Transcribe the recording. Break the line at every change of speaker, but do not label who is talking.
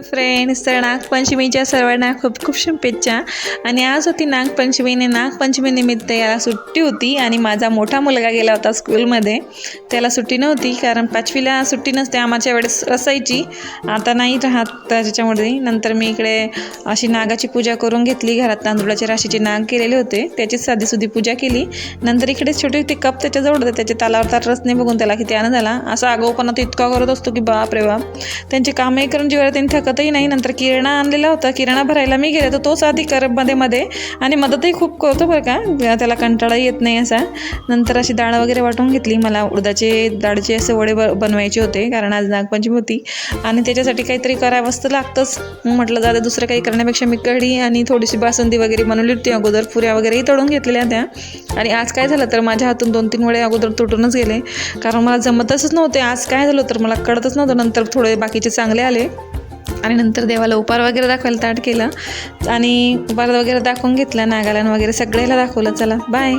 Friends, तर नागपंचमीच्या सर्वांना खूप खूप शुभेच्छा. आणि आज होती नागपंचमी निमित्त याला सुट्टी होती आणि माझा मोठा मुलगा गेला होता स्कूलमध्ये. त्याला सुट्टी नव्हती कारण 5वीला सुट्टी नसते, आमच्या वेळेस असायची, आता नाही राहत त्याच्यामध्ये. नंतर मी इकडे अशी नागाची पूजा करून घेतली. घरात तांदूळाच्या राशीचे नाग केलेले होते, त्याचीच साधीसुधी पूजा केली. नंतर इकडे छोटे छोटे कप त्याच्याजवळ होते, त्याच्या तालावर तार रसने बघून त्याला किती आनंद झाला. असा आगाऊपणा तो इतका करत असतो की बाप रे बाप. त्यांचे कामही करून जीवाला त्यांनी थकतही नाही. नंतर किराणा आणलेला होता, किराणा भरायला मी गेले तर तोच आधी मध्ये आणि मदतही खूप करतो बरं का, त्याला कंटाळाही येत नाही असा. नंतर अशी डाळ वगैरे वाटून घेतली. मला उडदाचे डाळचे असे वडे बनवायचे होते कारण आज नागपंचमी होती आणि त्याच्यासाठी काहीतरी करावंच तर लागतंच. म्हटलं जाते दुसरं काही करण्यापेक्षा मी कढी आणि थोडीशी बासुंदी वगैरे बनवली होती अगोदर. पुऱ्या वगैरेही तळून घेतलेल्या त्या. आणि आज काय झालं तर माझ्या हातून 2-3 वडे अगोदर तुटूनच गेले कारण मला जमतच नव्हते. आज काय झालं तर मला कळतच नव्हतं. नंतर थोडे बाकीचे चांगले आले आणि नंतर देवाला उपार वगैरे दाखवायला ताट केलं आणि उपार वगैरे दाखवून घेतला. नागाला वगैरे सगळ्याला दाखवलं. चला बाय.